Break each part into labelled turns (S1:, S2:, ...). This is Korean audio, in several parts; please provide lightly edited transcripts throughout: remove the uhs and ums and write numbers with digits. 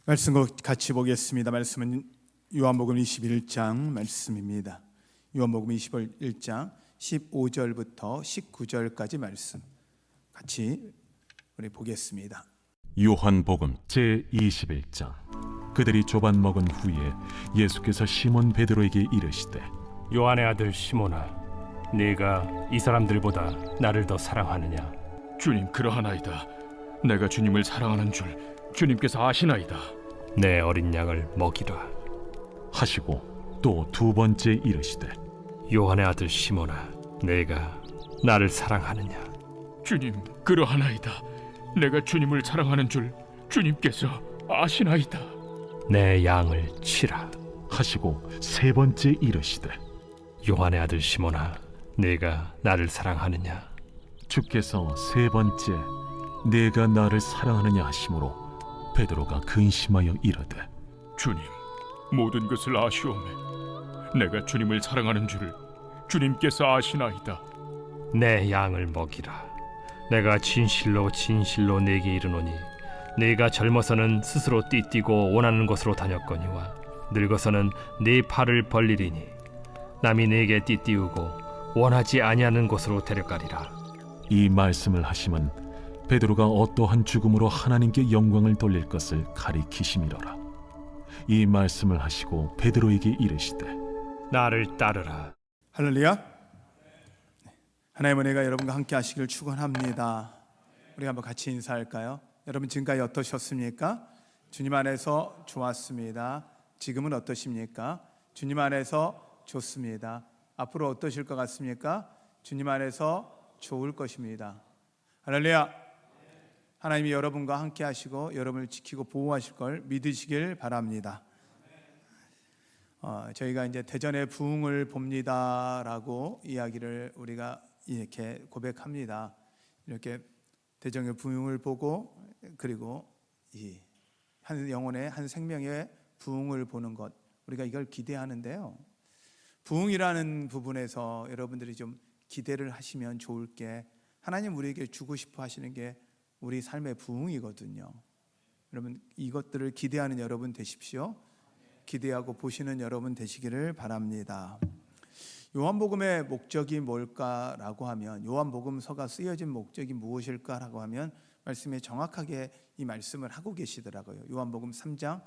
S1: 말씀 같이 보겠습니다. 말씀은 요한복음 21장 말씀입니다. 요한복음 21장 15절부터 19절까지 말씀 같이 우리 보겠습니다.
S2: 요한복음 제21장. 그들이 조반 먹은 후에 예수께서 시몬 베드로에게 이르시되,
S3: 요한의 아들 시몬아, 네가 이 사람들보다 나를 더 사랑하느냐?
S4: 주님, 그러하나이다. 내가 주님을 사랑하는 줄 주님께서 아시나이다.
S3: 내 어린 양을 먹이라.
S2: 하시고 또 두 번째 이르시되,
S3: 요한의 아들 시몬아, 네가 나를 사랑하느냐?
S4: 주님, 그러하나이다. 내가 주님을 사랑하는 줄 주님께서 아시나이다.
S3: 내 양을 치라.
S2: 하시고 세 번째 이르시되,
S3: 요한의 아들 시몬아, 네가 나를 사랑하느냐?
S2: 주께서 세 번째 내가 나를 사랑하느냐 하심으로 베드로가 근심하여 이르되,
S4: 주님, 모든 것을 아시오매. 내가 주님을 사랑하는 줄 주님께서 아시나이다.
S3: 내 양을 먹이라. 내가 진실로 진실로 네게 이르노니, 네가 젊어서는 스스로 띠뛰고 원하는 곳으로 다녔거니와 늙어서는 네 팔을 벌리리니 남이 네게 띠띠우고 원하지 아니하는 곳으로 데려가리라.
S2: 이 말씀을 하심은 베드로가 어떠한 죽음으로 하나님께 영광을 돌릴 것을 가리키심이로라. 이 말씀을 하시고 베드로에게 이르시되,
S3: 나를 따르라.
S1: 할렐루야. 하나님의 은혜가 여러분과 함께 하시길 축원합니다. 우리 한번 같이 인사할까요? 여러분 지금까지 어떠셨습니까? 주님 안에서 좋았습니다. 지금은 어떠십니까? 주님 안에서 좋습니다. 앞으로 어떠실 것 같습니까? 주님 안에서 좋을 것입니다. 할렐루야. 하나님이 여러분과 함께 하시고 여러분을 지키고 보호하실 걸 믿으시길 바랍니다. 저희가 이제 대전의 부흥을 봅니다라고 이야기를 우리가 이렇게 고백합니다. 이렇게 대전의 부흥을 보고 그리고 이 한 영혼의 한 생명의 부흥을 보는 것, 우리가 이걸 기대하는데요. 부흥이라는 부분에서 여러분들이 좀 기대를 하시면 좋을 게, 하나님 우리에게 주고 싶어 하시는 게 우리 삶의 부흥이거든요. 여러분 이것들을 기대하는 여러분 되십시오. 기대하고 보시는 여러분 되시기를 바랍니다. 요한복음의 목적이 뭘까라고 하면, 요한복음서가 쓰여진 목적이 무엇일까라고 하면 말씀에 정확하게 이 말씀을 하고 계시더라고요. 요한복음 3장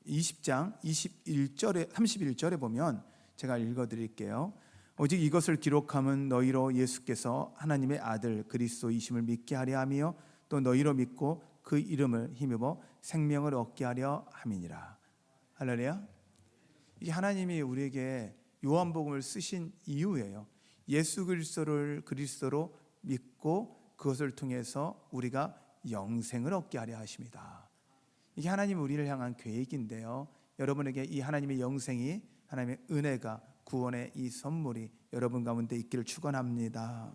S1: 20장 21절에 31절에 보면 제가 읽어드릴게요. 오직 이것을 기록함은 너희로 예수께서 하나님의 아들 그리스도이심을 믿게 하려 하며 또 너희로 믿고 그 이름을 힘입어 생명을 얻게 하려 함이니라. 할렐루야. 이게 하나님이 우리에게 요한복음을 쓰신 이유예요. 예수 그리스도를 그리스도로 믿고 그것을 통해서 우리가 영생을 얻게 하려 하십니다. 이게 하나님 우리를 향한 계획인데요. 여러분에게 이 하나님의 영생이, 하나님의 은혜가, 구원의 이 선물이 여러분 가운데 있기를 축원합니다.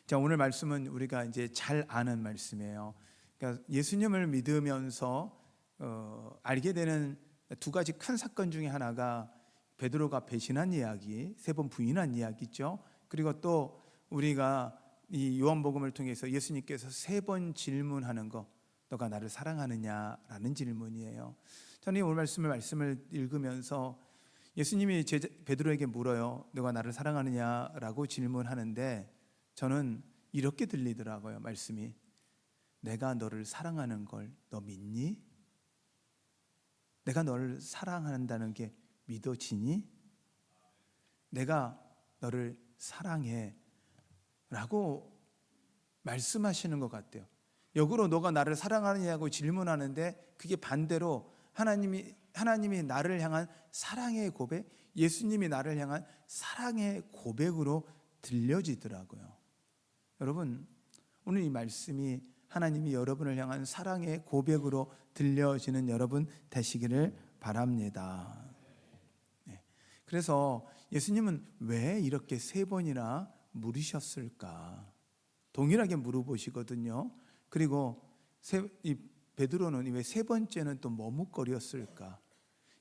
S1: 자, 오늘 말씀은 우리가 이제 잘 아는 말씀이에요. 그러니까 예수님을 믿으면서 알게 되는 두 가지 큰 사건 중에 하나가 베드로가 배신한 이야기, 세 번 부인한 이야기죠. 그리고 또 우리가 이 요한복음을 통해서 예수님께서 세 번 질문하는 거, 너가 나를 사랑하느냐라는 질문이에요. 저는 오늘 말씀을 읽으면서 예수님이 베드로에게 물어요. 너가 나를 사랑하느냐라고 질문하는데 저는 이렇게 들리더라고요. 말씀이, 내가 너를 사랑하는 걸 너 믿니? 내가 너를 사랑한다는 게 믿어지니? 내가 너를 사랑해 라고 말씀하시는 것 같아요. 역으로 너가 나를 사랑하느냐고 질문하는데 그게 반대로 하나님이 나를 향한 사랑의 고백, 예수님이 나를 향한 사랑의 고백으로 들려지더라고요. 여러분, 오늘 이 말씀이 하나님이 여러분을 향한 사랑의 고백으로 들려지는 여러분 되시기를 바랍니다. 네. 그래서 예수님은 왜 이렇게 세 번이나 물으셨을까? 동일하게 물어보시거든요. 그리고 이 베드로는 왜 세 번째는 또 머뭇거렸을까?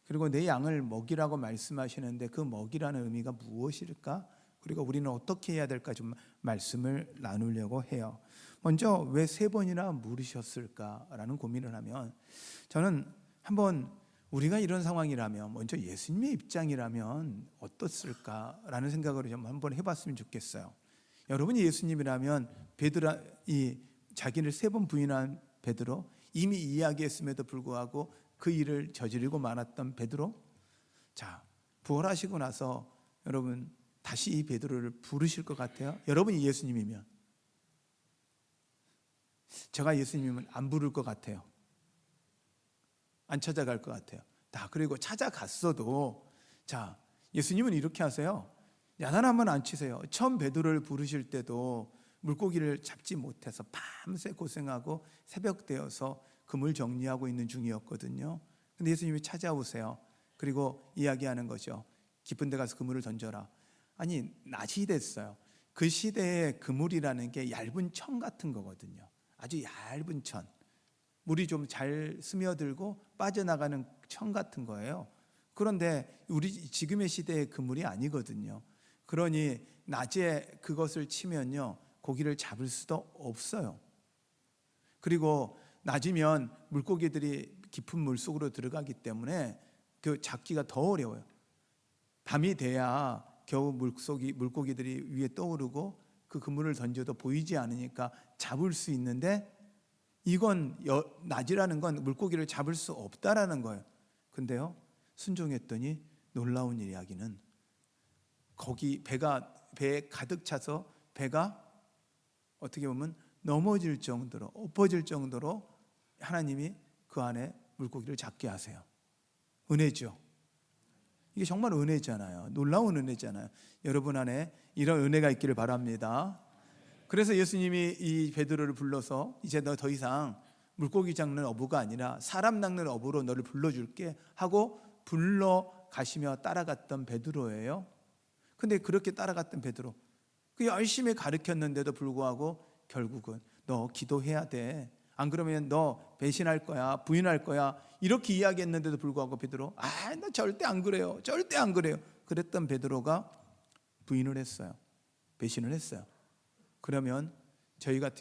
S1: 그리고 내 양을 먹이라고 말씀하시는데 그 먹이라는 의미가 무엇일까? 그리고 우리는 어떻게 해야 될까 좀 말씀을 나누려고 해요. 먼저 왜 3번이나 물으셨을까라는 고민을 하면, 저는 한번 우리가 이런 상황이라면 먼저 예수님의 입장이라면 어떻을까라는 생각을 좀 한번 해봤으면 좋겠어요. 여러분이 예수님이라면 이 자기를 3번 부인한 베드로, 이미 이야기했음에도 불구하고 그 일을 저지르고 말았던 베드로, 자, 부활하시고 나서 여러분 다시 이 베드로를 부르실 것 같아요? 여러분이 예수님이면. 제가 예수님이면 안 부를 것 같아요. 안 찾아갈 것 같아요. 그리고 찾아갔어도, 자, 예수님은 이렇게 하세요. 야단 한번 안 치세요. 처음 베드로를 부르실 때도 물고기를 잡지 못해서 밤새 고생하고 새벽 되어서 그물 정리하고 있는 중이었거든요. 근데 예수님이 찾아오세요. 그리고 이야기하는 거죠. 깊은 데 가서 그물을 던져라. 아니, 낮이 됐어요. 그 시대에 그물이라는 게 얇은 천 같은 거거든요. 아주 얇은 천, 물이 좀 잘 스며들고 빠져나가는 천 같은 거예요. 그런데 우리 지금의 시대의 그물이 아니거든요. 그러니 낮에 그것을 치면요, 고기를 잡을 수도 없어요. 그리고 낮이면 물고기들이 깊은 물 속으로 들어가기 때문에 그 잡기가 더 어려워요. 밤이 돼야 겨우 물고기들이 위에 떠오르고 그 그물을 던져도 보이지 않으니까 잡을 수 있는데, 이건 낮이라는 건 물고기를 잡을 수 없다라는 거예요. 근데요, 순종했더니 놀라운 이야기는, 거기 배에 가득 차서 배가 어떻게 보면 넘어질 정도로, 엎어질 정도로 하나님이 그 안에 물고기를 잡게 하세요. 은혜죠. 이게 정말 은혜잖아요. 놀라운 은혜잖아요. 여러분 안에 이런 은혜가 있기를 바랍니다. 그래서 예수님이 이 베드로를 불러서, 이제 너 더 이상 물고기 잡는 어부가 아니라 사람 낚는 어부로 너를 불러줄게 하고 불러가시며 따라갔던 베드로예요. 근데 그렇게 따라갔던 베드로, 그 열심히 가르쳤는데도 불구하고 결국은 너 기도해야 돼, 안 그러면 너 배신할 거야, 부인할 거야, 이렇게 이야기했는데도 불구하고 베드로, 나 절대 안 그래요, 절대 안 그래요, 그랬던 베드로가 부인을 했어요. 배신을 했어요. 그러면 제가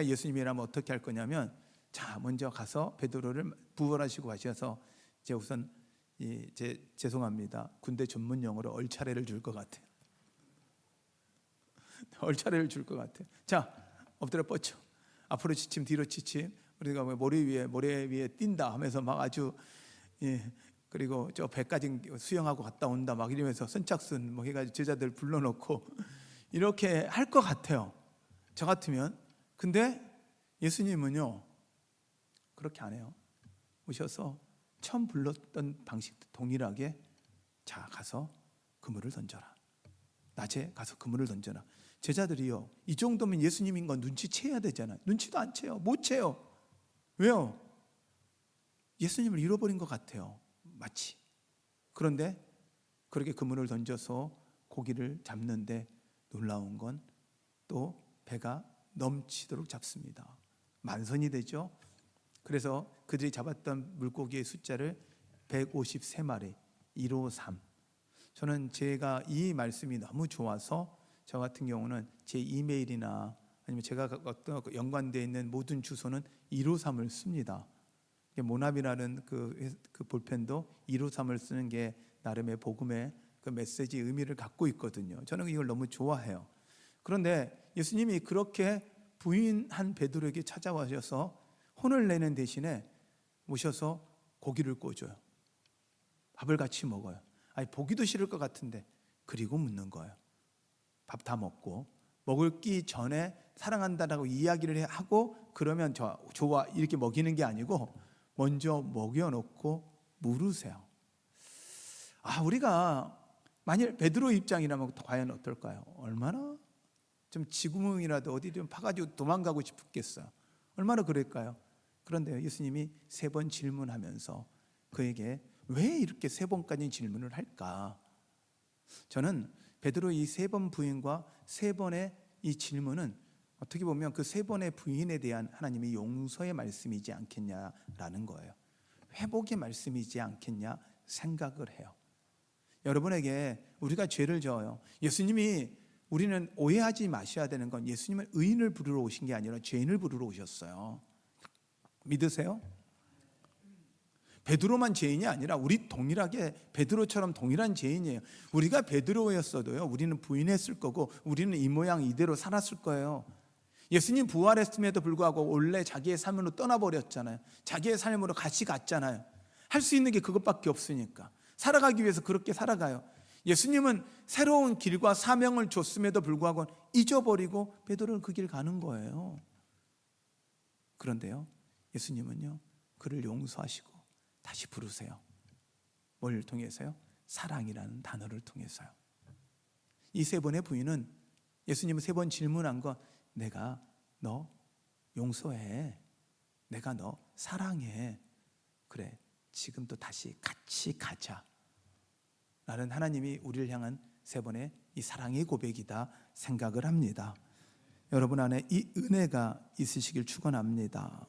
S1: 예수님이라면 어떻게 할 거냐면, 자, 먼저 가서 베드로를 부활하시고 가셔서 이제 우선 죄송합니다, 군대 전문 용어로 얼차례를 줄 것 같아요. 얼차례를 줄 것 같아요. 자, 엎드려 뻗쳐, 앞으로 지침 뒤로 지침, 우리가 모래 위에 뛴다 하면서 막 아주, 그리고 저 배까지 수영하고 갔다 온다 막 이러면서 선착순 뭐 해가지고 제자들 불러놓고 이렇게 할 것 같아요, 저 같으면. 근데 예수님은요, 그렇게 안 해요. 오셔서 처음 불렀던 방식도 동일하게, 자, 가서 그물을 던져라. 낮에 가서 그물을 던져라. 제자들이요, 이 정도면 예수님인 건 눈치채야 되잖아요. 눈치도 안 채요. 못 채요. 왜요? 예수님을 잃어버린 것 같아요, 마치. 그런데 그렇게 그물을 던져서 고기를 잡는데 놀라운 건 또 배가 넘치도록 잡습니다. 만선이 되죠. 그래서 그들이 잡았던 물고기의 숫자를 153마리, 153. 저는 제가 이 말씀이 너무 좋아서 저 같은 경우는 제 이메일이나 아니면 제가 어떤 연관되어 있는 모든 주소는 153을 씁니다. 모나비라는 그 볼펜도 153을 쓰는 게 나름의 복음의 그 메시지 의미를 갖고 있거든요. 저는 이걸 너무 좋아해요. 그런데 예수님이 그렇게 부인한 베드로에게 찾아와셔서 혼을 내는 대신에 모셔서 고기를 구워줘요. 밥을 같이 먹어요. 아니, 보기도 싫을 것 같은데, 그리고 묻는 거예요. 밥 다 먹고 먹기 전에 사랑한다라고 이야기를 하고 그러면 좋아 이렇게 먹이는 게 아니고 먼저 먹여놓고 물으세요. 우리가 만일 베드로 입장이라면 과연 어떨까요? 얼마나 좀 지구멍이라도 어디 좀 파가지고 도망가고 싶겠어요. 얼마나 그럴까요? 그런데 예수님이 3번 질문하면서 그에게 왜 이렇게 3번까지 질문을 할까? 저는 베드로의 이 3번 부인과 3번의 이 질문은 어떻게 보면 그 3번의 부인에 대한 하나님의 용서의 말씀이지 않겠냐라는 거예요. 회복의 말씀이지 않겠냐 생각을 해요. 여러분에게 우리가 죄를 져요. 예수님이 우리는 오해하지 마셔야 되는 건 예수님은 의인을 부르러 오신 게 아니라 죄인을 부르러 오셨어요. 믿으세요? 베드로만 죄인이 아니라 우리 동일하게 베드로처럼 동일한 죄인이에요. 우리가 베드로였어도요, 우리는 부인했을 거고 우리는 이 모양 이대로 살았을 거예요. 예수님 부활했음에도 불구하고 원래 자기의 삶으로 떠나버렸잖아요. 자기의 삶으로 같이 갔잖아요. 할 수 있는 게 그것밖에 없으니까 살아가기 위해서 그렇게 살아가요. 예수님은 새로운 길과 사명을 줬음에도 불구하고 잊어버리고 베드로는 그 길 가는 거예요. 그런데요, 예수님은요, 그를 용서하시고 다시 부르세요. 뭘 통해서요? 사랑이라는 단어를 통해서요. 이 세 번의 부인은 예수님은 세 번 질문한 건 내가 너 용서해, 내가 너 사랑해, 그래 지금도 다시 같이 가자 라는 하나님이 우리를 향한 세 번의 이 사랑의 고백이다 생각을 합니다. 여러분 안에 이 은혜가 있으시길 축원합니다.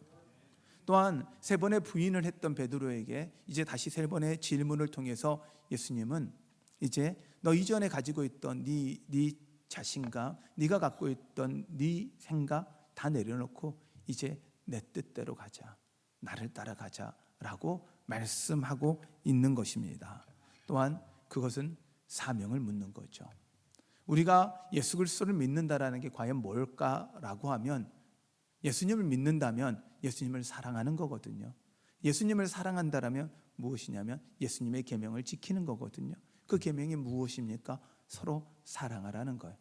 S1: 또한 세 번의 부인을 했던 베드로에게 이제 다시 세 번의 질문을 통해서 예수님은 이제 너 이전에 가지고 있던 네 자신감, 네가 갖고 있던 네 생각 다 내려놓고 이제 내 뜻대로 가자, 나를 따라가자라고 말씀하고 있는 것입니다. 또한 그것은 사명을 묻는 거죠. 우리가 예수 그리스도를 믿는다라는 게 과연 뭘까라고 하면 예수님을 믿는다면 예수님을 사랑하는 거거든요. 예수님을 사랑한다라면 무엇이냐면 예수님의 계명을 지키는 거거든요. 그 계명이 무엇입니까? 서로 사랑하라는 거예요.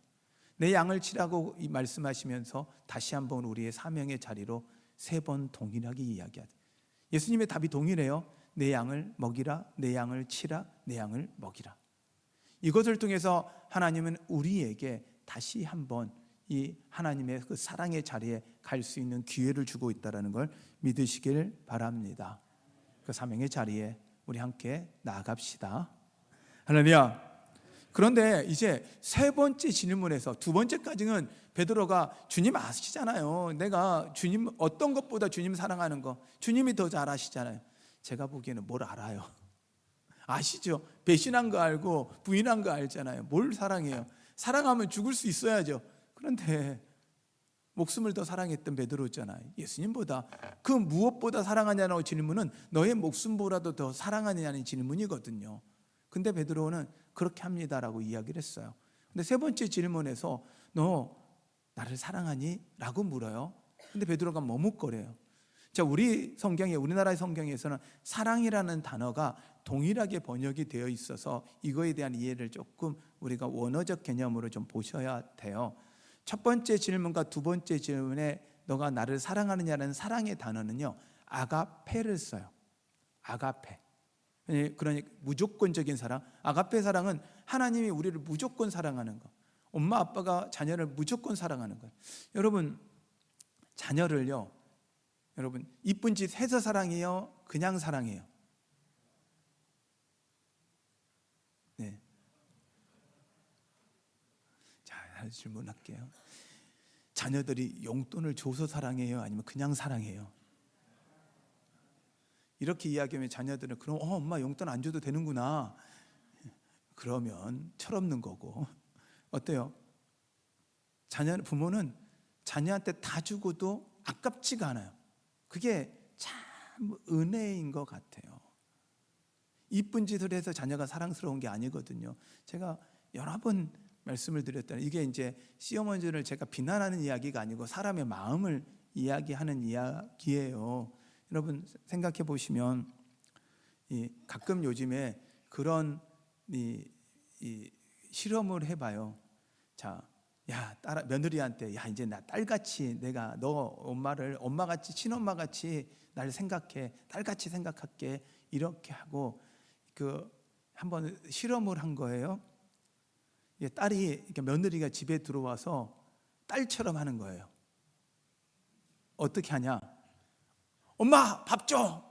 S1: 내 양을 치라고 말씀하시면서 다시 한번 우리의 사명의 자리로 세 번 동일하게 이야기하죠. 예수님의 답이 동일해요. 내 양을 먹이라, 내 양을 치라, 내 양을 먹이라. 이것을 통해서 하나님은 우리에게 다시 한번 이 하나님의 그 사랑의 자리에 갈 수 있는 기회를 주고 있다는 걸 믿으시길 바랍니다. 그 사명의 자리에 우리 함께 나아갑시다. 할렐루야. 그런데 이제 세 번째 질문에서 두 번째까지는 베드로가 주님 아시잖아요. 내가 주님 어떤 것보다 주님 사랑하는 거 주님이 더 잘 아시잖아요. 제가 보기에는 뭘 알아요? 아시죠? 배신한 거 알고 부인한 거 알잖아요. 뭘 사랑해요? 사랑하면 죽을 수 있어야죠. 그런데 목숨을 더 사랑했던 베드로잖아요. 예수님보다 그 무엇보다 사랑하냐는 질문은 너의 목숨보다도 더 사랑하느냐는 질문이거든요. 근데 베드로는 그렇게 합니다라고 이야기를 했어요. 근데 세 번째 질문에서 너 나를 사랑하니? 라고 물어요. 근데 베드로가 머뭇거려요. 자, 우리 성경에, 우리나라의 성경에서는 사랑이라는 단어가 동일하게 번역이 되어 있어서 이거에 대한 이해를 조금 우리가 원어적 개념으로 좀 보셔야 돼요. 첫 번째 질문과 두 번째 질문에 너가 나를 사랑하느냐는 사랑의 단어는요, 아가페를 써요. 아가페. 그러니까 무조건적인 사랑. 아가페 사랑은 하나님이 우리를 무조건 사랑하는 거. 엄마 아빠가 자녀를 무조건 사랑하는 거예요. 여러분, 자녀를요, 여러분 이쁜 짓 해서 사랑해요? 그냥 사랑해요? 네. 자, 질문할게요. 자녀들이 용돈을 줘서 사랑해요? 아니면 그냥 사랑해요? 이렇게 이야기하면 자녀들은 그럼 엄마 용돈 안 줘도 되는구나. 그러면 철없는 거고. 어때요? 부모는 자녀한테 다 주고도 아깝지가 않아요. 그게 참 은혜인 것 같아요. 이쁜 짓을 해서 자녀가 사랑스러운 게 아니거든요. 제가 여러 번 말씀을 드렸다는 이게 이제 시어머니를 제가 비난하는 이야기가 아니고 사람의 마음을 이야기하는 이야기예요. 여러분 생각해 보시면 가끔 요즘에 그런 실험을 해봐요. 자, 야, 며느리한테 야 이제 나 딸같이 내가 너 엄마를 엄마같이 친엄마같이 날 생각해, 딸같이 생각할게 이렇게 하고 한번 실험을 한 거예요. 딸이 며느리가 집에 들어와서 딸처럼 하는 거예요. 어떻게 하냐? 엄마 밥 줘.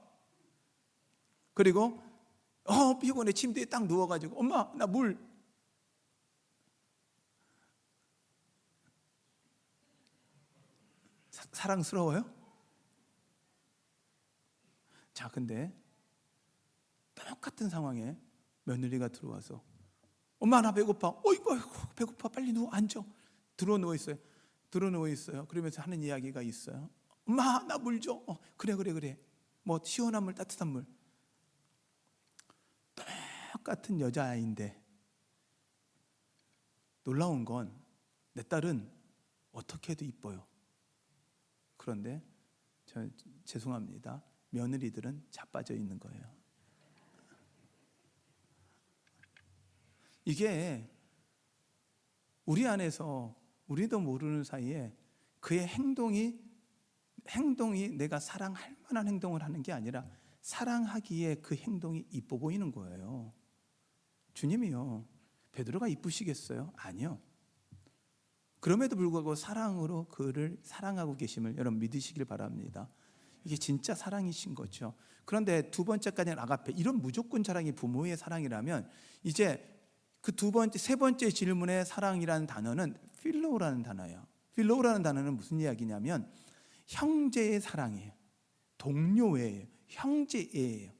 S1: 그리고 피곤해 침대에 딱 누워가지고 엄마 나 물. 사랑스러워요? 자, 근데 똑같은 상황에 며느리가 들어와서 엄마 나 배고파. 어이구 배고파. 빨리 누워 앉아. 들어 누워 있어요. 그러면서 하는 이야기가 있어요. 엄마 나 물 줘. 그래. 뭐 시원한 물, 따뜻한 물. 똑같은 여자아이인데 놀라운 건 내 딸은 어떻게 해도 이뻐요. 그런데 죄송합니다. 며느리들은 자빠져 있는 거예요. 이게 우리 안에서 우리도 모르는 사이에 그의 행동이 내가 사랑할 만한 행동을 하는 게 아니라 사랑하기에 그 행동이 이뻐 보이는 거예요. 주님이요, 베드로가 이쁘시겠어요? 아니요. 그럼에도 불구하고 사랑으로 그를 사랑하고 계심을 여러분 믿으시길 바랍니다. 이게 진짜 사랑이신 거죠. 그런데 두 번째까지는 아가페, 이런 무조건 사랑이 부모의 사랑이라면 이제 그 세 번째 질문의 사랑이라는 단어는 필로라는 단어예요. 필로라는 단어는 무슨 이야기냐면 형제의 사랑이에요. 동료애예요. 형제애예요.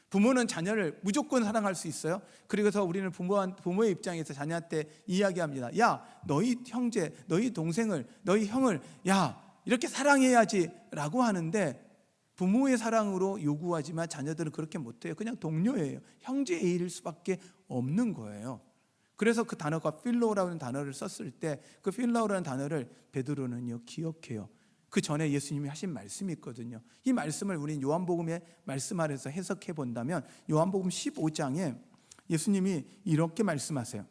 S1: 부모는 자녀를 무조건 사랑할 수 있어요. 그래서 우리는 부모의 입장에서 자녀한테 이야기합니다. 야, 너희 형제, 너희 동생을, 너희 형을 야, 이렇게 사랑해야지 라고 하는데 부모의 사랑으로 요구하지만 자녀들은 그렇게 못해요. 그냥 동료예요. 형제애일 수밖에 없는 거예요. 그래서 그 단어가 필로라는 단어를 썼을 때 그 필로라는 단어를 베드로는요 기억해요. 그 전에 예수님이 하신 말씀이 있거든요. 이 말씀을 우린 요한복음의 말씀 아래서 해석해 본다면 요한복음 15장에 예수님이 이렇게 말씀하세요.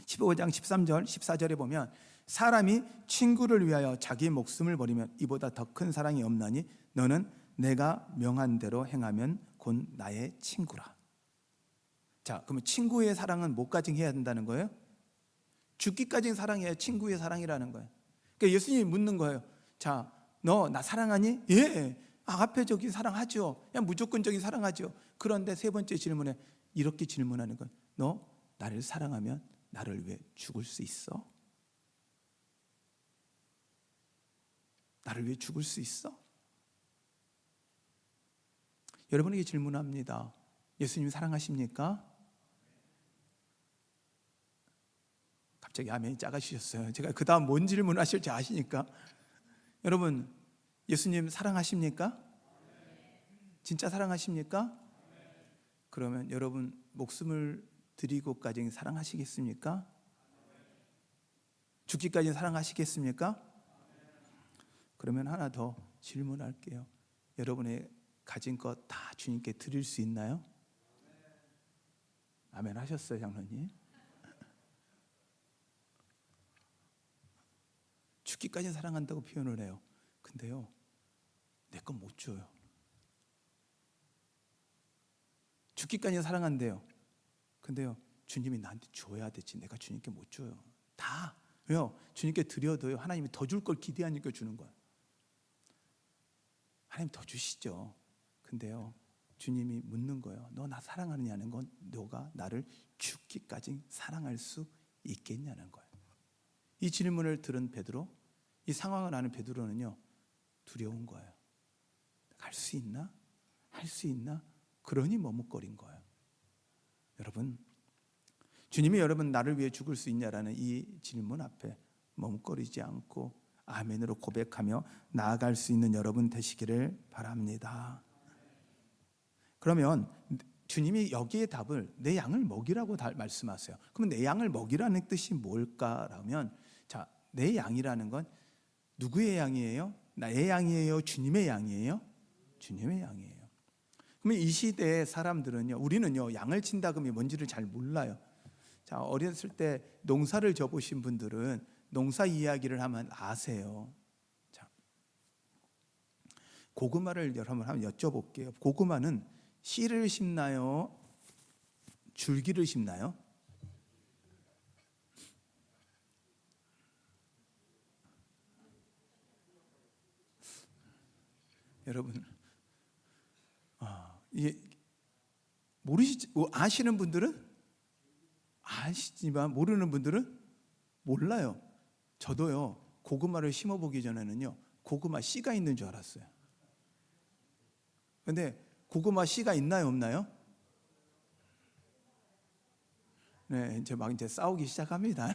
S1: 15장 13절 14절에 보면 사람이 친구를 위하여 자기 목숨을 버리면 이보다 더 큰 사랑이 없나니 너는 내가 명한 대로 행하면 곧 나의 친구라. 자, 그러면 친구의 사랑은 뭐까지 해야 된다는 거예요? 죽기까지 사랑해야 친구의 사랑이라는 거예요. 그러니까 예수님이 묻는 거예요. 자, 너 나 사랑하니? 예. 아가페적인 사랑하죠. 그냥 무조건적인 사랑하죠. 그런데 세 번째 질문에 이렇게 질문하는 건 너 나를 사랑하면 나를 위해 죽을 수 있어? 나를 위해 죽을 수 있어? 여러분에게 질문합니다. 예수님 사랑하십니까? 갑자기 아멘이 작아지셨어요. 제가 그 다음 뭔 질문 하실지 아시니까. 여러분, 예수님 사랑하십니까? 진짜 사랑하십니까? 그러면 여러분 목숨을 드리고까지 사랑하시겠습니까? 죽기까지 사랑하시겠습니까? 그러면 하나 더 질문할게요. 여러분의 가진 것 다 주님께 드릴 수 있나요? 아멘 하셨어요, 장로님? 죽기까지 사랑한다고 표현을 해요. 근데요, 내 건 못 줘요. 죽기까지 사랑한대요. 근데요, 주님이 나한테 줘야 되지 내가 주님께 못 줘요. 다. 왜요? 주님께 드려도요, 하나님이 더 줄 걸 기대하니까 주는 거예요. 하나님 더 주시죠. 근데요, 주님이 묻는 거예요. 너 나 사랑하느냐는 건 너가 나를 죽기까지 사랑할 수 있겠냐는 거예요. 이 질문을 들은 베드로, 이 상황을 아는 베드로는요 두려운 거예요. 할 수 있나? 할 수 있나? 그러니 머뭇거린 거예요. 여러분, 주님이 여러분 나를 위해 죽을 수 있냐라는 이 질문 앞에 머뭇거리지 않고 아멘으로 고백하며 나아갈 수 있는 여러분 되시기를 바랍니다. 그러면 주님이 여기에 답을 내 양을 먹이라고 말씀하세요. 그러면 내 양을 먹이라는 뜻이 뭘까라면, 자, 내 양이라는 건 누구의 양이에요? 나의 양이에요? 주님의 양이에요? 주님의 양이에요. 그러면 이 시대의 사람들은요, 우리는요 양을 친다 그러면 뭔지를 잘 몰라요. 자, 어렸을 때 농사를 져보신 분들은 농사 이야기를 하면 아세요. 자, 고구마를 여러분 한번 여쭤볼게요. 고구마는 씨를 심나요? 줄기를 심나요? 여러분, 이게 아시는 분들은 아시지만 모르는 분들은 몰라요. 저도요 고구마를 심어보기 전에는요 고구마 씨가 있는 줄 알았어요. 근데 고구마 씨가 있나요, 없나요? 네, 이제 막 이제 싸우기 시작합니다.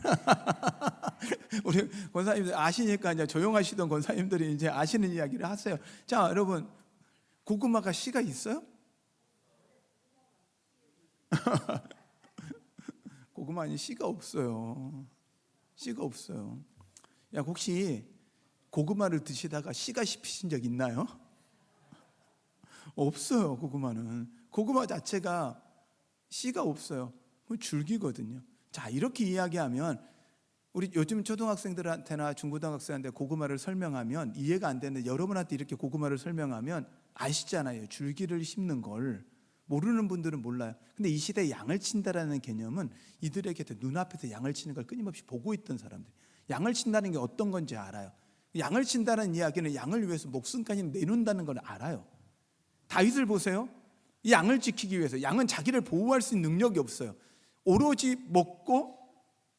S1: 우리 권사님들 아시니까 이제 조용하시던 권사님들이 이제 아시는 이야기를 하세요. 자, 여러분, 고구마가 씨가 있어요? 고구마는 씨가 없어요. 씨가 없어요. 야, 혹시 고구마를 드시다가 씨가 씹히신 적 있나요? 없어요. 고구마는 고구마 자체가 씨가 없어요. 줄기거든요. 자, 이렇게 이야기하면 우리 요즘 초등학생들한테나 중고등학생한테 고구마를 설명하면 이해가 안 되는데, 여러분한테 이렇게 고구마를 설명하면 아시잖아요. 줄기를 씹는 걸. 모르는 분들은 몰라요. 근데 이 시대에 양을 친다라는 개념은 이들에게 눈앞에서 양을 치는 걸 끊임없이 보고 있던 사람들, 양을 친다는 게 어떤 건지 알아요. 양을 친다는 이야기는 양을 위해서 목숨까지 내놓는다는 걸 알아요. 다윗을 보세요. 이 양을 지키기 위해서, 양은 자기를 보호할 수 있는 능력이 없어요. 오로지 먹고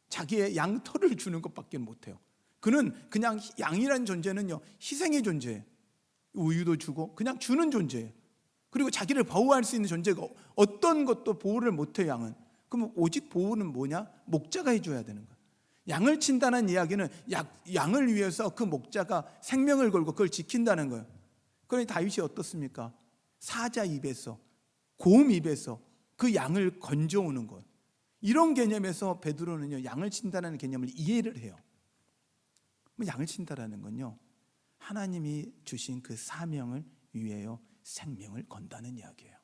S1: 자기의 양털을 주는 것밖에 못해요. 그는 그냥 양이라는 존재는요, 희생의 존재예요. 우유도 주고 그냥 주는 존재예요. 그리고 자기를 보호할 수 있는 존재가 어떤 것도 보호를 못해요. 양은. 그럼 오직 보호는 뭐냐? 목자가 해줘야 되는 거예요. 양을 친다는 이야기는 양을 위해서 그 목자가 생명을 걸고 그걸 지킨다는 거예요. 그러니 다윗이 어떻습니까? 사자 입에서, 곰 입에서 그 양을 건져오는 거예요. 이런 개념에서 베드로는요, 양을 친다는 개념을 이해를 해요. 양을 친다라는 건요, 하나님이 주신 그 사명을 위하여 생명을 건다는 이야기예요.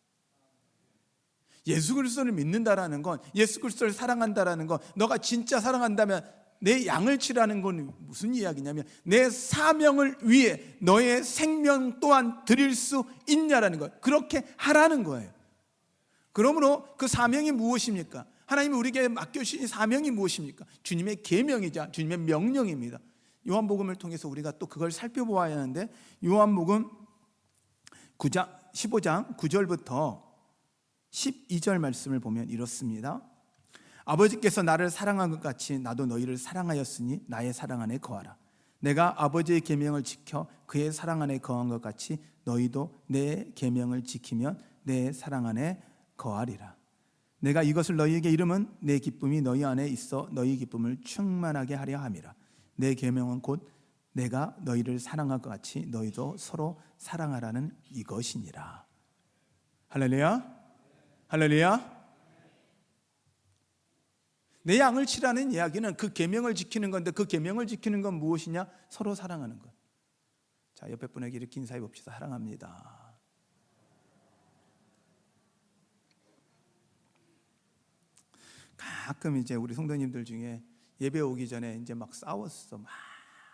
S1: 예수 그리스도를 믿는다라는 건, 예수 그리스도를 사랑한다라는 건, 너가 진짜 사랑한다면 내 양을 치라는 건 무슨 이야기냐면, 내 사명을 위해 너의 생명 또한 드릴 수 있냐라는 거예요. 그렇게 하라는 거예요. 그러므로 그 사명이 무엇입니까? 하나님이 우리에게 맡겨주신 사명이 무엇입니까? 주님의 계명이자 주님의 명령입니다. 요한복음을 통해서 우리가 또 그걸 살펴보아야 하는데, 요한복음 15장 9절부터 12절 말씀을 보면 이렇습니다. 아버지께서 나를 사랑한 것 같이 나도 너희를 사랑하였으니 나의 사랑 안에 거하라. 내가 아버지의 계명을 지켜 그의 사랑 안에 거한 것 같이 너희도 내 계명을 지키면 내 사랑 안에 거하리라. 내가 이것을 너희에게 이름은 내 기쁨이 너희 안에 있어 너희 기쁨을 충만하게 하려 함이라. 내 계명은 곧 내가 너희를 사랑한 것 같이 너희도 서로 사랑하라는 이것이니라. 할렐루야. 할렐루야. 내 양을 치라는 이야기는 그 계명을 지키는 건데, 그 계명을 지키는 건 무엇이냐? 서로 사랑하는 것. 자, 옆에 분에게 이렇게 인사해 봅시다. 사랑합니다. 가끔 이제 우리 성도님들 중에 예배 오기 전에 이제 막 싸웠어. 막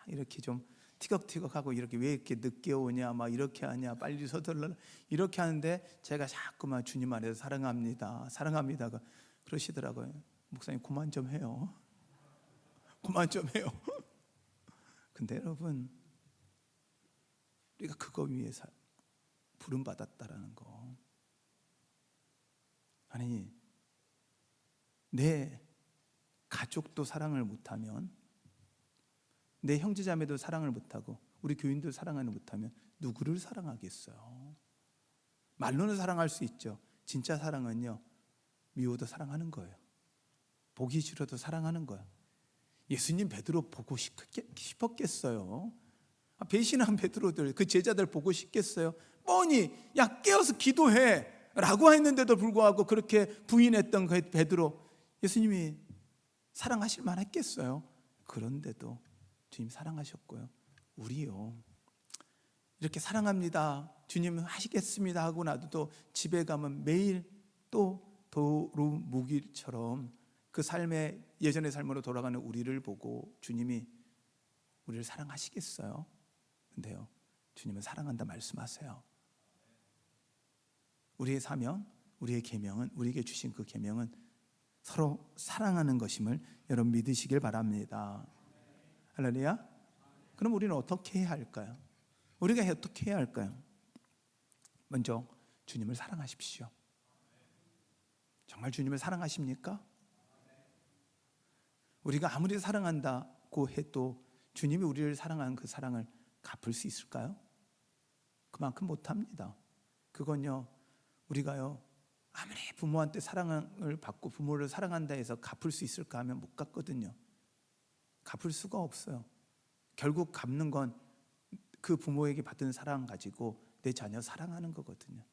S1: 이렇게 좀 티격태격하고, 이렇게 왜 이렇게 늦게 오냐, 막 이렇게 하냐, 빨리 서둘러라, 이렇게 하는데 제가 자꾸만 주님 안에서 사랑합니다, 사랑합니다 그러시더라고요. 목사님 그만 좀 해요. 그만 좀 해요. 근데 여러분, 우리가 그거 위해서 부름받았다라는 거. 아니, 내 가족도 사랑을 못하면, 내 형제자매도 사랑을 못하고, 우리 교인들 사랑을 못하면 누구를 사랑하겠어요? 말로는 사랑할 수 있죠. 진짜 사랑은요, 미워도 사랑하는 거예요. 보기 싫어도 사랑하는 거예요. 예수님 베드로 보고 싶었겠어요? 배신한 베드로들, 그 제자들 보고 싶겠어요? 뻔히 야 깨어서 기도해 라고 했는데도 불구하고 그렇게 부인했던 그 베드로, 예수님이 사랑하실 만했겠어요? 그런데도 주님 사랑하셨고요. 우리요, 이렇게 사랑합니다, 주님 하시겠습니다 하고 나도 집에 가면 매일 또 도루묵일처럼 그 삶의 예전의 삶으로 돌아가는 우리를 보고 주님이 우리를 사랑하시겠어요? 근데요, 주님은 사랑한다 말씀하세요. 우리의 사명, 우리의 계명은, 우리에게 주신 그 계명은 서로 사랑하는 것임을 여러분 믿으시길 바랍니다. 할렐루야. 그럼 우리는 어떻게 해야 할까요? 우리가 어떻게 해야 할까요? 먼저 주님을 사랑하십시오. 정말 주님을 사랑하십니까? 우리가 아무리 사랑한다고 해도 주님이 우리를 사랑한 그 사랑을 갚을 수 있을까요? 그만큼 못합니다. 그건요, 우리가요 아무리 부모한테 사랑을 받고 부모를 사랑한다 해서 갚을 수 있을까 하면 못 갚거든요. 갚을 수가 없어요. 결국 갚는 건 그 부모에게 받은 사랑 가지고 내 자녀 사랑하는 거거든요.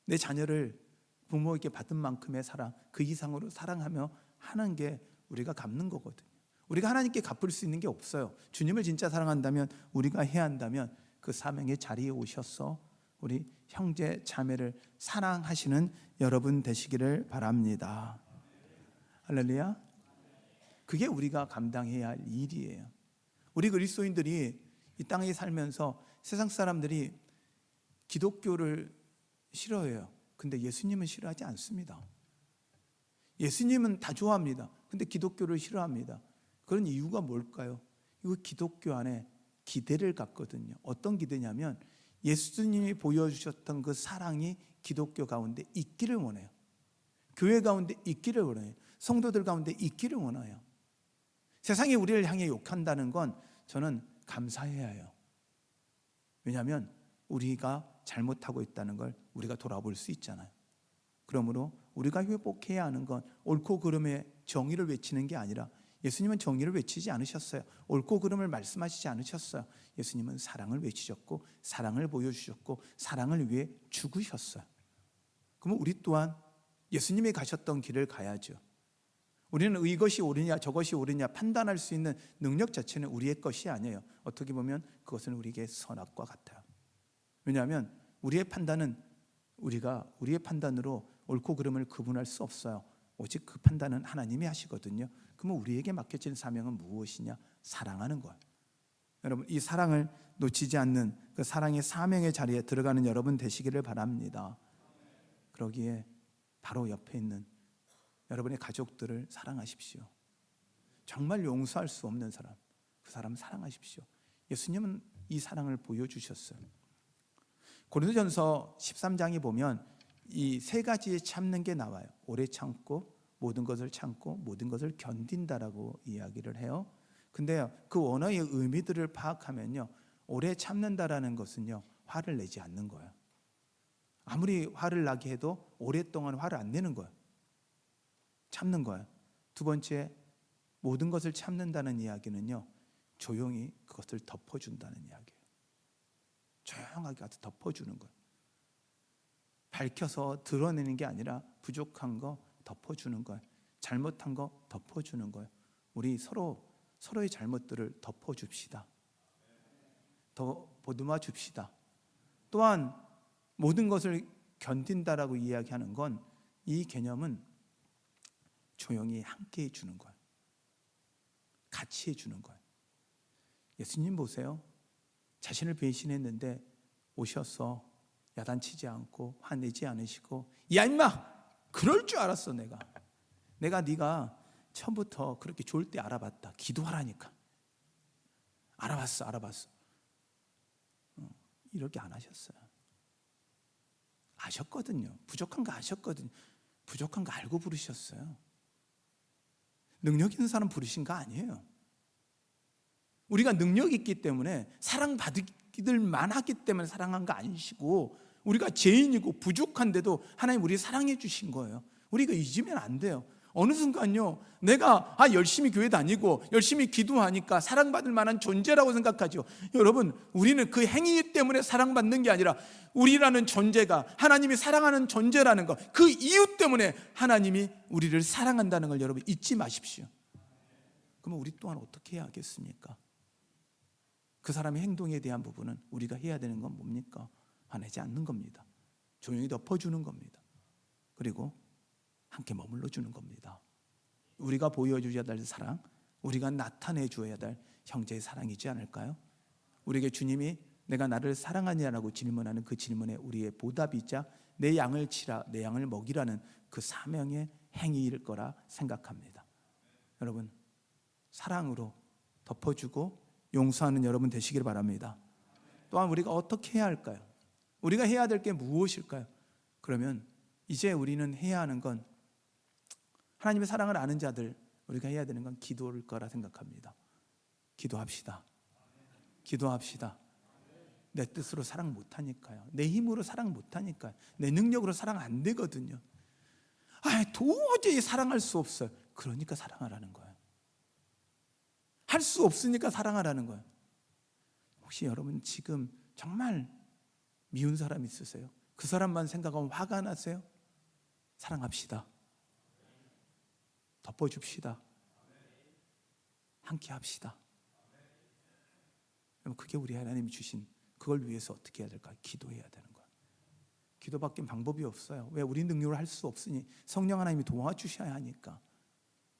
S1: 내 자녀를 부모에게 받은 만큼의 사랑, 그 이상으로 사랑하며 하는 게 우리가 갚는 거거든요. 우리가 하나님께 갚을 수 있는 게 없어요. 주님을 진짜 사랑한다면, 우리가 해야 한다면 그 사명의 자리에 오셔서 우리 형제 자매를 사랑하시는 여러분 되시기를 바랍니다. 할렐루야. 그게 우리가 감당해야 할 일이에요. 우리 그리스도인들이 이 땅에 살면서 세상 사람들이 기독교를 싫어해요. 근데 예수님은 싫어하지 않습니다. 예수님은 다 좋아합니다. 근데 기독교를 싫어합니다. 그런 이유가 뭘까요? 이거 기독교 안에 기대를 갖거든요. 어떤 기대냐면 예수님이 보여주셨던 그 사랑이 기독교 가운데 있기를 원해요. 교회 가운데 있기를 원해요. 성도들 가운데 있기를 원해요. 세상이 우리를 향해 욕한다는 건 저는 감사해야 해요. 왜냐하면 우리가 잘못하고 있다는 걸 우리가 돌아볼 수 있잖아요. 그러므로 우리가 회복해야 하는 건 옳고 그름의 정의를 외치는 게 아니라, 예수님은 정의를 외치지 않으셨어요. 옳고 그름을 말씀하시지 않으셨어요. 예수님은 사랑을 외치셨고 사랑을 보여주셨고 사랑을 위해 죽으셨어요. 그러면 우리 또한 예수님이 가셨던 길을 가야죠. 우리는 이것이 옳으냐 저것이 옳으냐 판단할 수 있는 능력 자체는 우리의 것이 아니에요. 어떻게 보면 그것은 우리에게 선악과 같아요. 왜냐하면 우리의 판단은 우리의 판단으로 옳고 그름을 구분할 수 없어요. 오직 그 판단은 하나님이 하시거든요. 그러면 우리에게 맡겨진 사명은 무엇이냐? 사랑하는 거예요. 여러분, 이 사랑을 놓치지 않는 그 사랑의 사명의 자리에 들어가는 여러분 되시기를 바랍니다. 그러기에 바로 옆에 있는 여러분의 가족들을 사랑하십시오. 정말 용서할 수 없는 사람, 그 사람 사랑하십시오. 예수님은 이 사랑을 보여주셨어요. 고린도전서 13장에 보면 이 세 가지의 참는 게 나와요. 오래 참고, 모든 것을 참고, 모든 것을 견딘다라고 이야기를 해요. 근데 그 원어의 의미들을 파악하면요, 오래 참는다라는 것은요, 화를 내지 않는 거예요. 아무리 화를 나게 해도 오랫동안 화를 안 내는 거예요. 참는 거예요. 두 번째, 모든 것을 참는다는 이야기는요, 조용히 그것을 덮어준다는 이야기예요. 조용하게 가서 덮어주는 거예요. 밝혀서 드러내는 게 아니라 부족한 거 덮어주는 거예요. 잘못한 거 덮어주는 거예요. 우리 서로의 잘못들을 덮어줍시다. 더 보듬어 줍시다. 또한 모든 것을 견딘다라고 이야기하는 건, 이 개념은 조용히 함께 해주는 거예요. 같이 해주는 거예요. 예수님 보세요. 자신을 배신했는데 오셔서 야단치지 않고 화내지 않으시고, 야 임마! 그럴 줄 알았어. 내가 네가 처음부터 그렇게 좋을 때 알아봤다. 기도하라니까. 알아봤어. 이렇게 안 하셨어요. 아셨거든요. 부족한 거 아셨거든요. 부족한 거 알고 부르셨어요. 능력 있는 사람 부르신 거 아니에요. 우리가 능력 있기 때문에, 사랑받기들 만하기 때문에 사랑한 거 아니시고, 우리가 죄인이고 부족한데도 하나님 우리 사랑해 주신 거예요. 우리가 잊으면 안 돼요. 어느 순간요, 내가 열심히 교회 다니고 열심히 기도하니까 사랑받을 만한 존재라고 생각하죠. 여러분, 우리는 그 행위 때문에 사랑받는 게 아니라 우리라는 존재가 하나님이 사랑하는 존재라는 것, 그 이유 때문에 하나님이 우리를 사랑한다는 걸 여러분 잊지 마십시오. 그러면 우리 또한 어떻게 해야 하겠습니까? 그 사람의 행동에 대한 부분은 우리가 해야 되는 건 뭡니까? 화내지 않는 겁니다. 조용히 덮어주는 겁니다. 그리고 함께 머물러 주는 겁니다. 우리가 보여줘야 될 사랑, 우리가 나타내 줘야 될 형제의 사랑이지 않을까요? 우리에게 주님이 내가 나를 사랑하냐라고 질문하는 그 질문에 우리의 보답이자 내 양을 치라, 내 양을 먹이라는 그 사명의 행위일 거라 생각합니다. 여러분, 사랑으로 덮어주고 용서하는 여러분 되시길 바랍니다. 또한 우리가 어떻게 해야 할까요? 우리가 해야 될 게 무엇일까요? 그러면 이제 우리는 해야 하는 건, 하나님의 사랑을 아는 자들, 우리가 해야 되는 건 기도일 거라 생각합니다. 기도합시다. 내 뜻으로 사랑 못하니까요. 내 힘으로 사랑 못하니까요. 내 능력으로 사랑 안 되거든요. 도저히 사랑할 수 없어요. 그러니까 사랑하라는 거예요. 할 수 없으니까 사랑하라는 거예요. 혹시 여러분 지금 정말 미운 사람 있으세요? 그 사람만 생각하면 화가 나세요? 사랑합시다. 덮어줍시다. 함께 합시다. 그게 우리 하나님이 주신, 그걸 위해서 어떻게 해야 될까? 기도해야 되는 거예요. 기도밖에 방법이 없어요. 왜? 우리 능력으로 할 수 없으니 성령 하나님이 도와주셔야 하니까.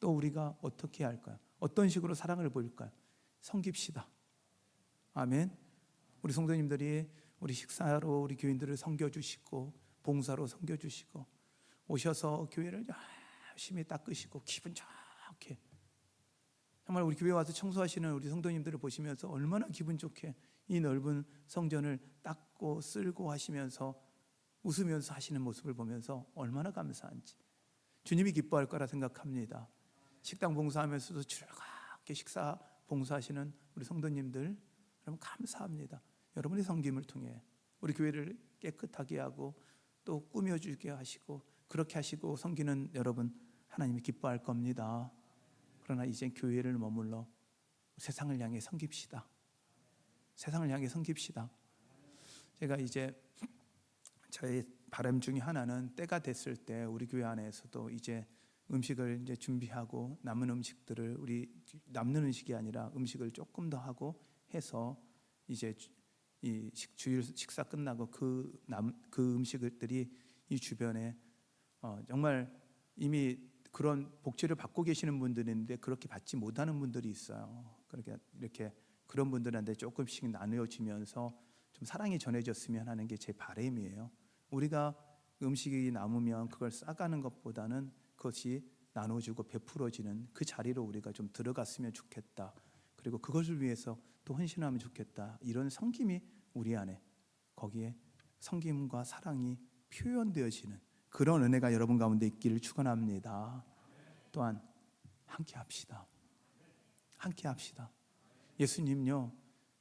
S1: 또 우리가 어떻게 해야 할까요? 어떤 식으로 사랑을 보일까요? 섬깁시다. 아멘. 우리 성도님들이 우리 식사로 우리 교인들을 섬겨주시고 봉사로 섬겨주시고 오셔서 교회를 열심히 닦으시고 기분 좋게, 정말 우리 교회 와서 청소하시는 우리 성도님들을 보시면서 얼마나 기분 좋게 이 넓은 성전을 닦고 쓸고 하시면서 웃으면서 하시는 모습을 보면서 얼마나 감사한지 주님이 기뻐할 거라 생각합니다. 식당 봉사하면서도 즐겁게 식사 봉사하시는 우리 성도님들, 여러분 감사합니다. 여러분의 섬김을 통해 우리 교회를 깨끗하게 하고 또 꾸며주게 하시고 그렇게 하시고 섬기는 여러분, 하나님이 기뻐할 겁니다. 그러나 이제 교회를 머물러 세상을 향해 섬깁시다. 세상을 향해 섬깁시다. 제가 이제 저의 바람 중에 하나는 때가 됐을 때 우리 교회 안에서도 이제 음식을 이제 준비하고 남은 음식들을, 우리 남는 음식이 아니라 음식을 조금 더 하고 해서 이제 이 주일 식사 끝나고 그 음식들이 이 주변에 정말 이미 그런 복지를 받고 계시는 분들인데 그렇게 받지 못하는 분들이 있어요. 그러니까 이렇게 그런 분들한테 조금씩 나누어지면서 좀 사랑이 전해졌으면 하는 게 제 바람이에요. 우리가 음식이 남으면 그걸 싸가는 것보다는 그것이 나눠주고 베풀어지는 그 자리로 우리가 좀 들어갔으면 좋겠다. 그리고 그것을 위해서 또 헌신하면 좋겠다. 이런 섬김이 우리 안에, 거기에 섬김과 사랑이 표현되어지는 그런 은혜가 여러분 가운데 있기를 축원합니다. 또한 함께 합시다. 함께 합시다. 예수님요,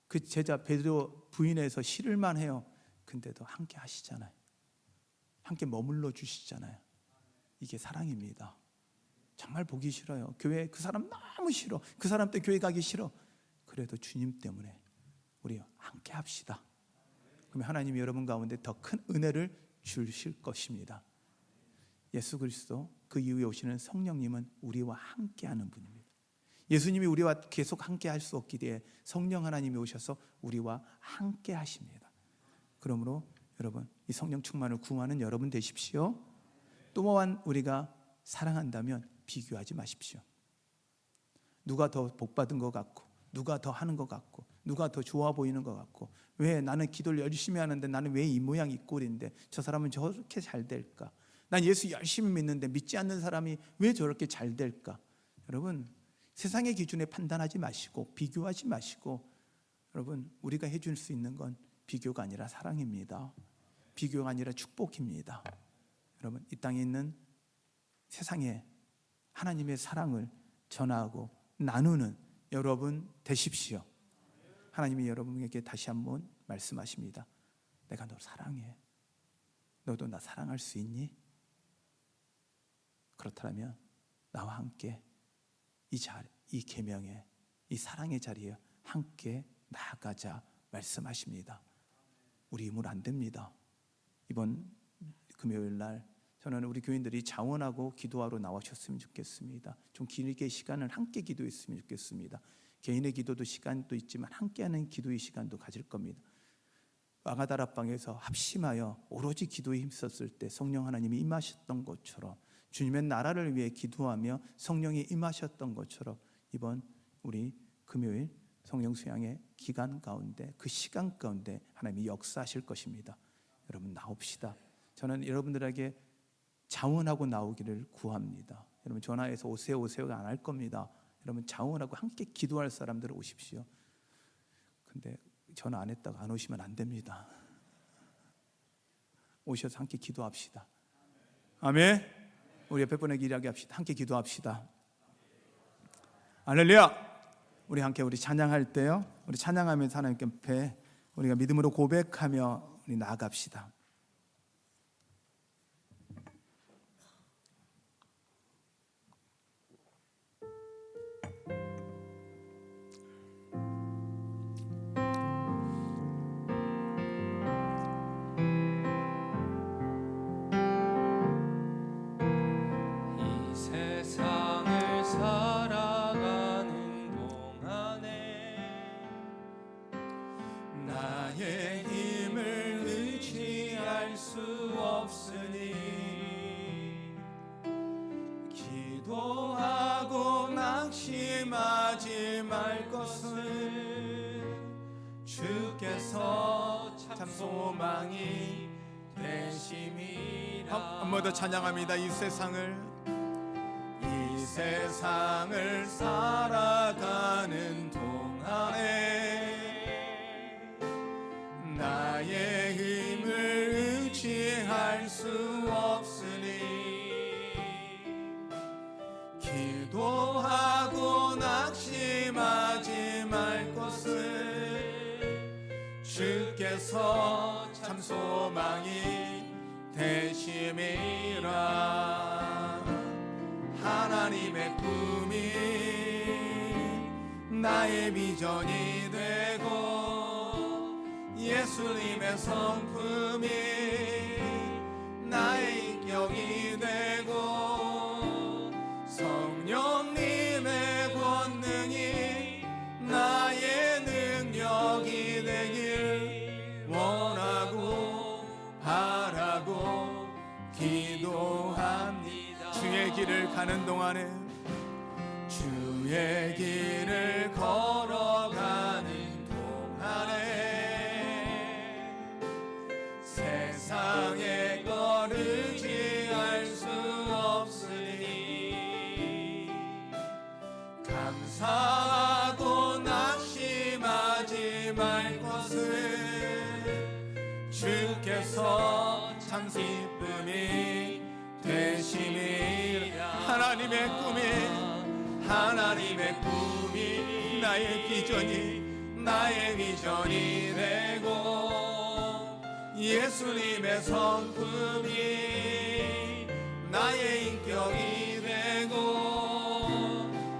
S1: 그 제자 베드로 부인에서 싫을만 해요. 근데도 함께 하시잖아요. 함께 머물러 주시잖아요. 이게 사랑입니다. 정말 보기 싫어요. 교회 그 사람 너무 싫어. 그 사람 때 교회 가기 싫어. 그래도 주님 때문에 우리 함께 합시다. 그러면 하나님이 여러분 가운데 더 큰 은혜를 주실 것입니다. 예수 그리스도, 그 이후에 오시는 성령님은 우리와 함께하는 분입니다. 예수님이 우리와 계속 함께 할 수 없기 때문에 성령 하나님이 오셔서 우리와 함께 하십니다. 그러므로 여러분, 이 성령 충만을 구하는 여러분 되십시오. 또한 우리가 사랑한다면 비교하지 마십시오. 누가 더 복받은 것 같고, 누가 더 하는 것 같고, 누가 더 좋아 보이는 것 같고, 왜 나는 기도를 열심히 하는데 나는 왜 이 모양 이 꼴인데 저 사람은 저렇게 잘 될까? 난 예수 열심히 믿는데 믿지 않는 사람이 왜 저렇게 잘 될까? 여러분, 세상의 기준에 판단하지 마시고 비교하지 마시고, 여러분, 우리가 해줄 수 있는 건 비교가 아니라 사랑입니다. 비교가 아니라 축복입니다. 여러분, 이 땅에 있는 세상에 하나님의 사랑을 전하고 나누는 여러분 되십시오. 하나님이 여러분에게 다시 한번 말씀하십니다. 내가 너 사랑해. 너도 나 사랑할 수 있니? 그렇다면 나와 함께 이 계명에, 이 사랑의 자리에 함께 나아가자 말씀하십니다. 우리 힘으로 안 됩니다. 이번 금요일 날 저는 우리 교인들이 자원하고 기도하러 나오셨으면 좋겠습니다. 좀 길게 시간을 함께 기도했으면 좋겠습니다. 개인의 기도도 시간도 있지만 함께하는 기도의 시간도 가질 겁니다. 마가다락방에서 합심하여 오로지 기도에 힘썼을 때 성령 하나님이 임하셨던 것처럼, 주님의 나라를 위해 기도하며 성령이 임하셨던 것처럼 이번 우리 금요일 성령 수양의 기간 가운데, 그 시간 가운데 하나님이 역사하실 것입니다. 여러분, 나옵시다. 저는 여러분들에게 자원하고 나오기를 구합니다. 여러분, 전화해서 오세요가 안 할 겁니다. 여러분, 자원하고 함께 기도할 사람들 오십시오. 근데 전화 안 했다가 안 오시면 안 됩니다. 오셔서 함께 기도합시다. 아멘. 우리 옆에 분에게 이야기합시다. 함께 기도합시다. 할렐루야. 우리 함께 우리 찬양할 때요, 우리 찬양하면서 하나님께 우리가 믿음으로 고백하며 우리 나아갑시다.
S5: 이 세상을 살아가는 동안에
S1: 나의 힘을 의지할 수 없으니 기도하고 낙심하지 말 것을 주께서 참 소망이 되심이라. 한 번 더 찬양합니다. 이 세상을 살아가는 동안에 나의 힘을 의지할 수 없으니 기도하고 낙심하지 말 것을 주께서 참 소망이 되심이라. 하나님의 꿈이 나의 비전이 되고 예수님의 성품이 나의 인격이 되고 성령님의 권능이 나의 능력이 되길 원하고 바라고 기도합니다. 주의 길을 가는 동안에 주의 길을 걸어가는 동안에 세상의 것 의지할 수 없으니 감사하고 낙심하지 말 것을 주께서 참 기쁨이 되심이라. 하나님의 꿈이 나의 비전이 되고 예수님의 성품이 나의 인격이 되고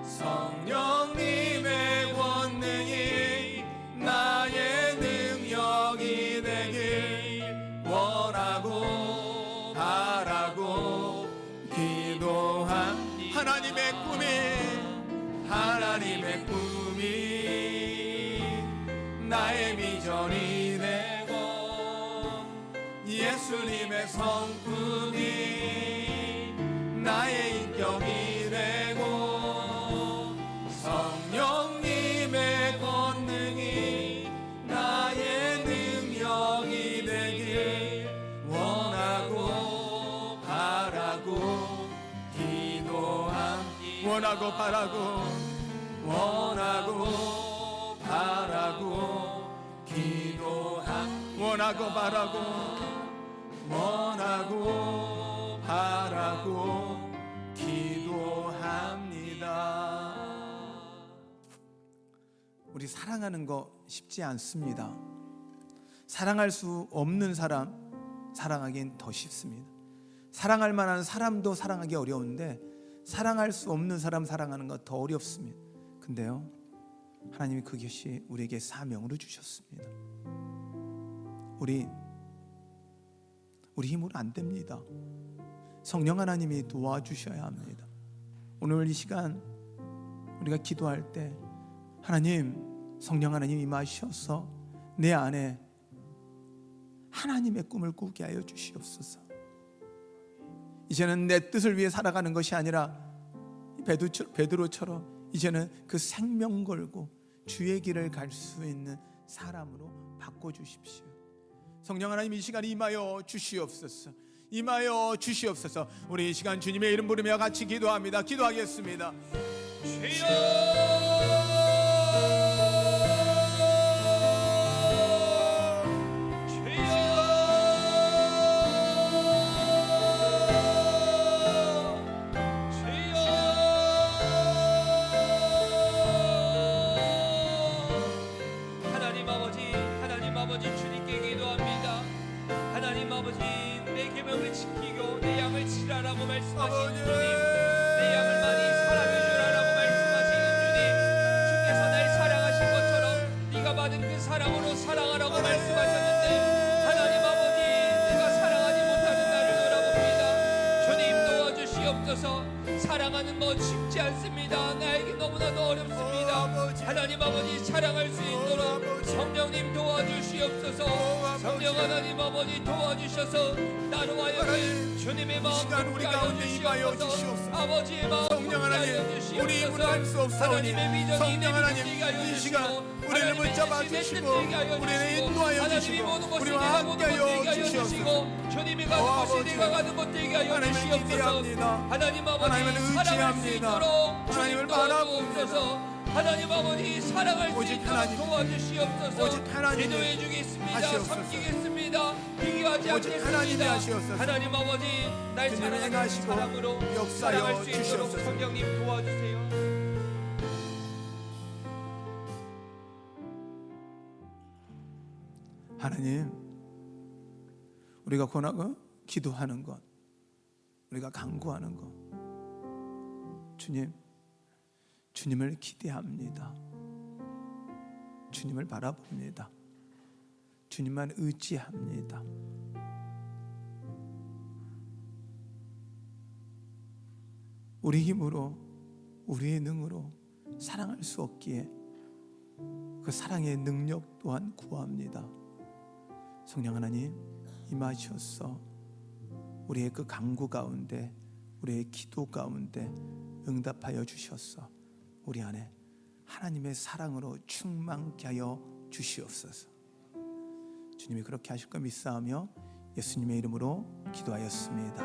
S1: 성령님의 권능이 나의 능력이 되길 원하고 바라고 기도한 하나님의 꿈이 나의 비전이 되고 예수님의 성품이 나의 인격이 되고 성령님의 권능이 나의 능력이 되길 원하고 바라고 기도합니다. 원하고 바라고 기도합니다. 원하고 바라고 기도합니다. 우리 사랑하는 거 쉽지 않습니다. 사랑할 수 없는 사람 사랑하기엔 더 쉽습니다. 사랑할 만한 사람도 사랑하기 어려운데 사랑할 수 없는 사람 사랑하는 거 더 어렵습니다. 근데요, 하나님이 그것이 우리에게 사명으로 주셨습니다. 우리 힘으로 안 됩니다. 성령 하나님이 도와주셔야 합니다. 오늘 이 시간 우리가 기도할 때 하나님, 성령 하나님 임하셔서 내 안에 하나님의 꿈을 꾸게 하여 주시옵소서. 이제는 내 뜻을 위해 살아가는 것이 아니라 베드로처럼 이제는 그 생명 걸고 주의 길을 갈 수 있는 사람으로 바꿔주십시오. 성령 하나님, 이 시간에 임하여 주시옵소서. 우리 이 시간 주님의 이름 부르며 같이 기도합니다. 기도하겠습니다.
S5: 하나님 양을 지키고 내 양을 치라라고 말씀하시는
S1: 아버지.
S5: 주님, 내 양을 많이 사랑해 주라라고 말씀하시는 주님, 주께서 날 사랑하신 것처럼 네가 받은 그 사랑으로 사랑하라고 말씀하셨는데 하나님 아버지, 내가 사랑하지 못하는 나를 돌아봅니다. 주님 도와주시옵소서. 사랑하는 것 쉽지 않습니다. 나에게 너무나도 어렵습니다. 하나님 아버지, 사랑할 수 있도록 성령님 도와주시옵소서. 성령 하나님 아버지 도와주셔서 나로 하여금 주님의 마음
S1: 시간 우리 가운데 임하여 주시옵소서.
S5: 아버지의 마음
S1: 성령 하나님, 우리 입으로 할 수 없사오니 성령 하나님, 이 시간 우리를 붙잡아 주시고 우리를 인도하여 주시고 우리와 함께하여 주시옵소서.
S5: 주님이 가는 곳이 내가 가는 곳 되게 하여
S1: 하나님을
S5: 주시옵소서.
S1: 기대합니다.
S5: 하나님
S1: 하나님을
S5: 아버지, 사랑할 수
S1: 의지합니다.
S5: 있도록
S1: 하나님을
S5: 주님 도와주옵소서. 하나님 아버지, 사랑할 수
S1: 오직
S5: 있도록
S1: 하나님,
S5: 도와주시옵소서.
S1: 오직 하나님이
S5: 기도해 주겠습니다.
S1: 하시옵소서.
S5: 섬기겠습니다. 비교하지
S1: 오직 하나님이
S5: 않겠습니다.
S1: 하시옵소서.
S5: 하나님 아버지, 날
S1: 주님이
S5: 사랑하는
S1: 행하시고
S5: 사랑으로
S1: 역사하여
S5: 사랑할 수 있도록
S1: 주시옵소서.
S5: 성령님 도와주세요.
S1: 하나님, 우리가 권하고 기도하는 것, 우리가 간구하는 것, 주님, 주님을 기대합니다. 주님을 바라봅니다. 주님만 의지합니다. 우리 힘으로, 우리의 능으로 사랑할 수 없기에 그 사랑의 능력 또한 구합니다. 성령 하나님, 임하셔서 우리의 그 간구 가운데, 우리의 기도 가운데 응답하여 주셔서 우리 안에 하나님의 사랑으로 충만케 하여 주시옵소서. 주님이 그렇게 하실 거 믿사오며 예수님의 이름으로 기도하였습니다.